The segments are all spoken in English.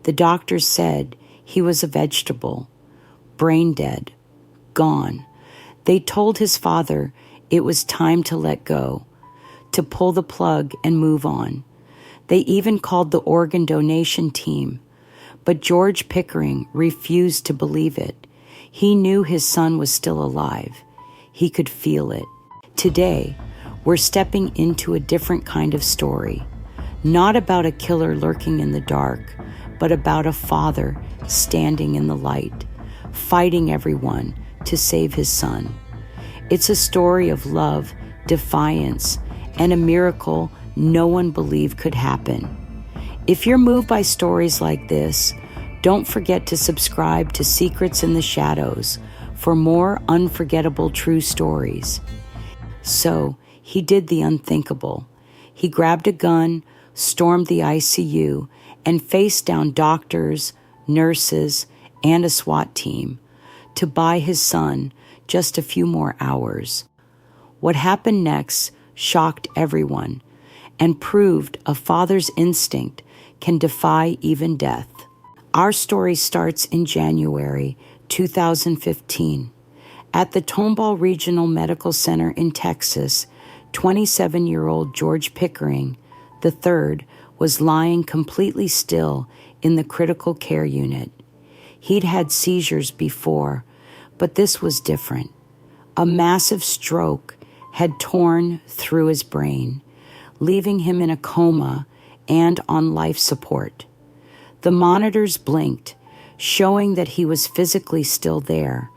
The doctors said he was a vegetable, brain dead, gone. They told his father it was time to let go, to pull the plug and move on. They even called the organ donation team, but George Pickering refused to believe it. He knew his son was still alive. He could feel it. Today, we're stepping into a different kind of story, not about a killer lurking in the dark, but about a father standing in the light, fighting everyone to save his son. It's a story of love, defiance, and a miracle no one believed could happen. If you're moved by stories like this, don't forget to subscribe to Secrets in the Shadows for more unforgettable true stories. So, he did the unthinkable. He grabbed a gun, stormed the ICU, and faced down doctors, nurses, and a SWAT team to buy his son just a few more hours. What happened next shocked everyone and proved a father's instinct can defy even death. Our story starts in January 2015. At the Tomball Regional Medical Center in Texas, 27-year-old George Pickering III was lying completely still in the critical care unit. He'd had seizures before, but this was different. A massive stroke had torn through his brain, leaving him in a coma and on life support. The monitors blinked, showing that he was physically still there,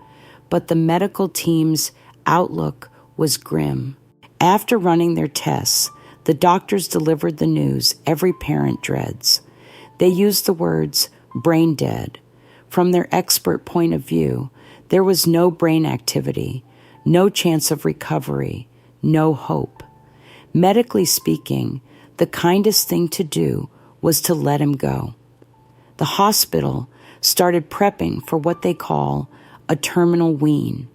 but the medical team's outlook was grim. After running their tests, the doctors delivered the news every parent dreads. They used the words brain dead. From their expert point of view, there was no brain activity, no chance of recovery, no hope. Medically speaking, the kindest thing to do was to let him go. The hospital started prepping for what they call a terminal wean,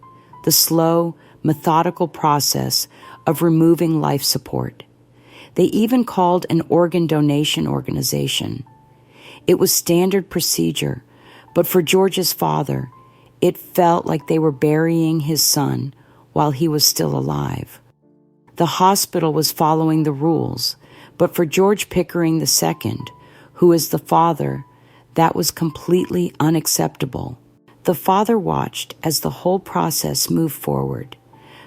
the slow, methodical process of removing life support. They even called an organ donation organization. It was standard procedure, but for George's father, it felt like they were burying his son while he was still alive. The hospital was following the rules, but for George Pickering II, who is the father, that was completely unacceptable. The father watched as the whole process moved forward,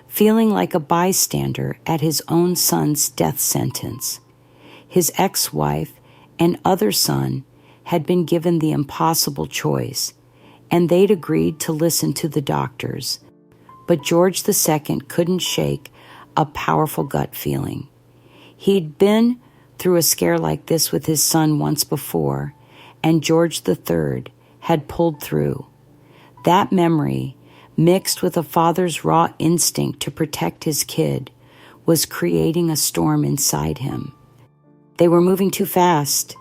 feeling like a bystander at his own son's death sentence. His ex-wife and other son had been given the impossible choice, and they'd agreed to listen to the doctors. But George II couldn't shake a powerful gut feeling. He'd been through a scare like this with his son once before, and George III had pulled through. That memory, mixed with a father's raw instinct to protect his kid, was creating a storm inside him. They were moving too fast,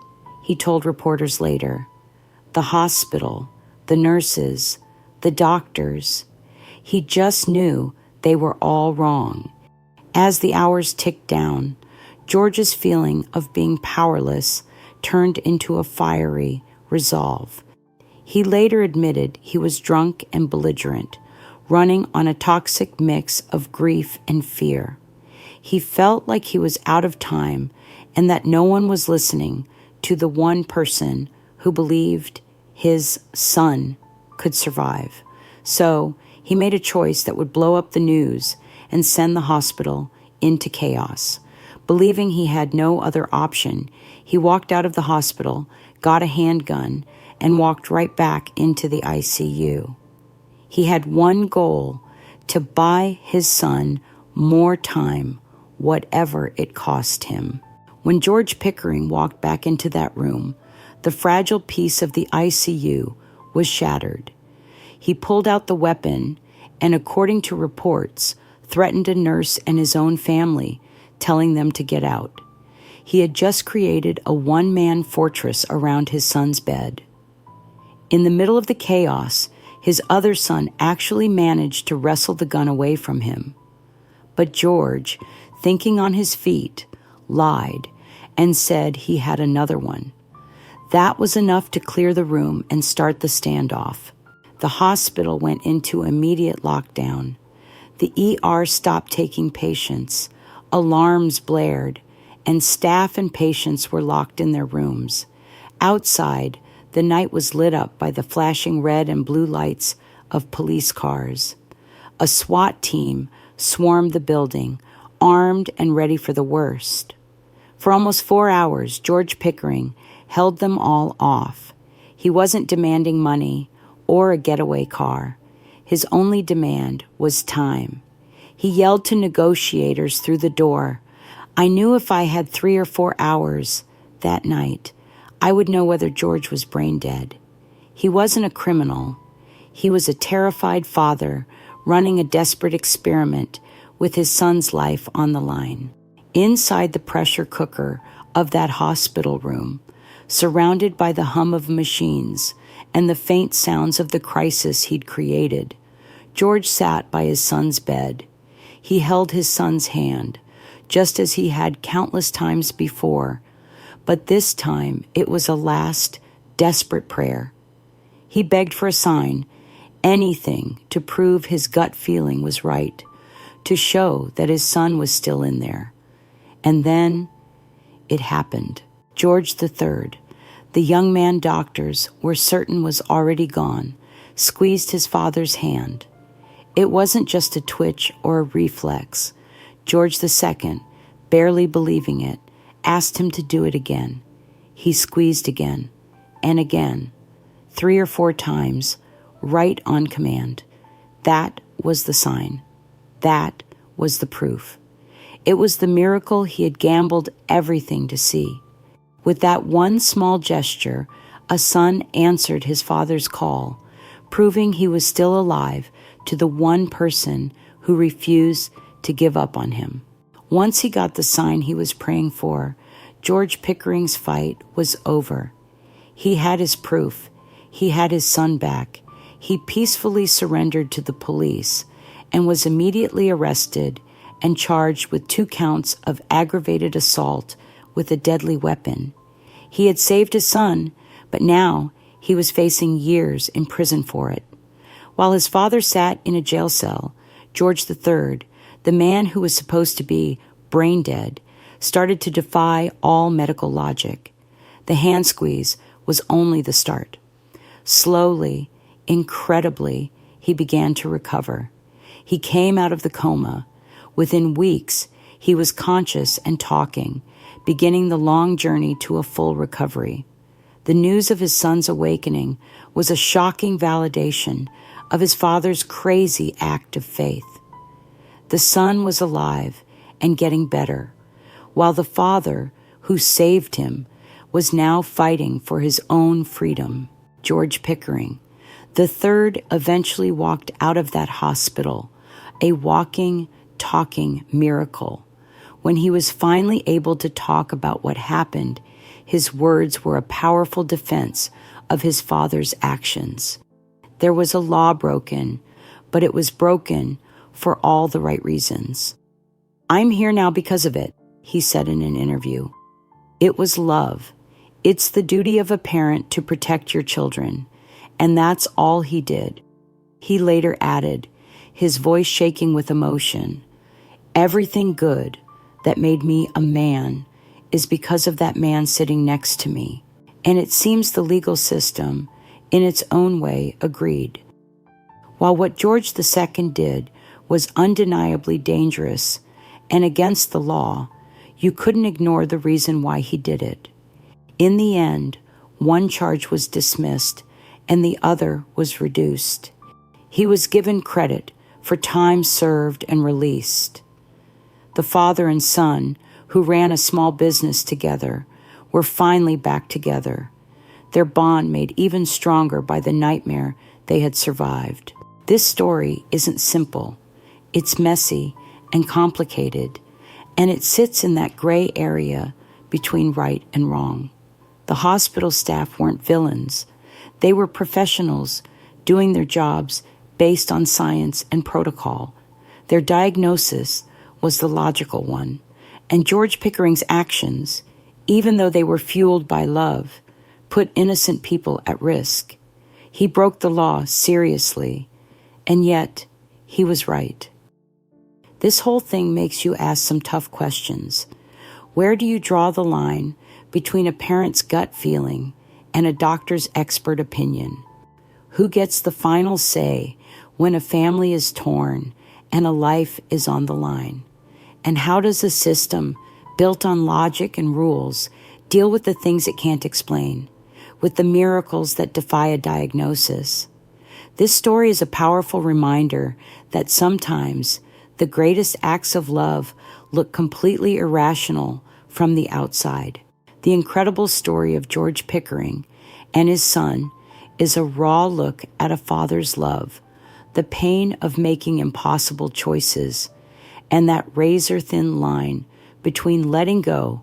he told reporters later. The hospital, the nurses, the doctors. He just knew they were all wrong. As the hours ticked down, George's feeling of being powerless turned into a fiery resolve. He later admitted he was drunk and belligerent, running on a toxic mix of grief and fear. He felt like he was out of time and that no one was listening to the one person who believed his son could survive. So he made a choice that would blow up the news and send the hospital into chaos. Believing he had no other option, he walked out of the hospital, got a handgun, and walked right back into the ICU. He had one goal: to buy his son more time, whatever it cost him. When George Pickering walked back into that room, the fragile piece of the ICU was shattered. He pulled out the weapon and, according to reports, threatened a nurse and his own family, telling them to get out. He had just created a one-man fortress around his son's bed. In the middle of the chaos, his other son actually managed to wrestle the gun away from him. But George, thinking on his feet, lied and said he had another one. That was enough to clear the room and start the standoff. The hospital went into immediate lockdown. The ER stopped taking patients. Alarms blared, and staff and patients were locked in their rooms. Outside, the night was lit up by the flashing red and blue lights of police cars. A SWAT team swarmed the building, armed and ready for the worst. For almost 4 hours, George Pickering held them all off. He wasn't demanding money or a getaway car. His only demand was time. He yelled to negotiators through the door. I knew if I had 3 or 4 hours that night, I would know whether George was brain dead. He wasn't a criminal. He was a terrified father running a desperate experiment with his son's life on the line. Inside the pressure cooker of that hospital room, surrounded by the hum of machines and the faint sounds of the crisis he'd created, George sat by his son's bed. He held his son's hand, just as he had countless times before, but this time it was a last, desperate prayer. He begged for a sign, anything to prove his gut feeling was right, to show that his son was still in there. And then it happened. George III, the young man doctors were certain was already gone, squeezed his father's hand. It wasn't just a twitch or a reflex. George II, barely believing it, asked him to do it again. He squeezed again and again, 3 or 4 times, right on command. That was the sign. That was the proof. It was the miracle he had gambled everything to see. With that one small gesture, a son answered his father's call, proving he was still alive to the one person who refused to give up on him. Once he got the sign he was praying for, George Pickering's fight was over. He had his proof. He had his son back. He peacefully surrendered to the police and was immediately arrested and charged with 2 counts of aggravated assault with a deadly weapon. He had saved his son, but now he was facing years in prison for it. While his father sat in a jail cell, George III, the man who was supposed to be brain dead, started to defy all medical logic. The hand squeeze was only the start. Slowly, incredibly, he began to recover. He came out of the coma. Within weeks, he was conscious and talking, beginning the long journey to a full recovery. The news of his son's awakening was a shocking validation of his father's crazy act of faith. The son was alive and getting better, while the father, who saved him, was now fighting for his own freedom. George Pickering III eventually walked out of that hospital, a walking, talking miracle. When he was finally able to talk about what happened, his words were a powerful defense of his father's actions. There was a law broken, but it was broken for all the right reasons. I'm here now because of it, he said in an interview. It was love. It's the duty of a parent to protect your children, and that's all he did. He later added, his voice shaking with emotion, everything good that made me a man is because of that man sitting next to me. And it seems the legal system, in its own way, agreed. While what George II did was undeniably dangerous and against the law, you couldn't ignore the reason why he did it. In the end, one charge was dismissed and the other was reduced. He was given credit for time served and released. The father and son, who ran a small business together, were finally back together, their bond made even stronger by the nightmare they had survived. This story isn't simple. It's messy and complicated, and it sits in that gray area between right and wrong. The hospital staff weren't villains. They were professionals doing their jobs based on science and protocol. Their diagnosis was the logical one, and George Pickering's actions, even though they were fueled by love, put innocent people at risk. He broke the law seriously, and yet he was right. This whole thing makes you ask some tough questions. Where do you draw the line between a parent's gut feeling and a doctor's expert opinion? Who gets the final say when a family is torn and a life is on the line? And how does a system built on logic and rules deal with the things it can't explain, with the miracles that defy a diagnosis? This story is a powerful reminder that sometimes the greatest acts of love look completely irrational from the outside. The incredible story of George Pickering and his son is a raw look at a father's love, the pain of making impossible choices, and that razor-thin line between letting go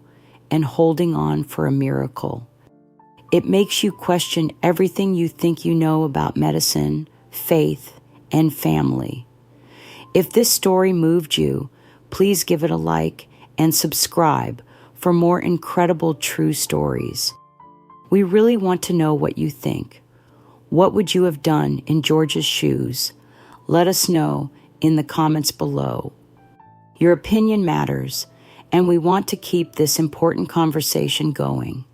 and holding on for a miracle. It makes you question everything you think you know about medicine, faith, and family. If this story moved you, please give it a like and subscribe for more incredible true stories. We really want to know what you think. What would you have done in George's shoes? Let us know in the comments below. Your opinion matters, and we want to keep this important conversation going.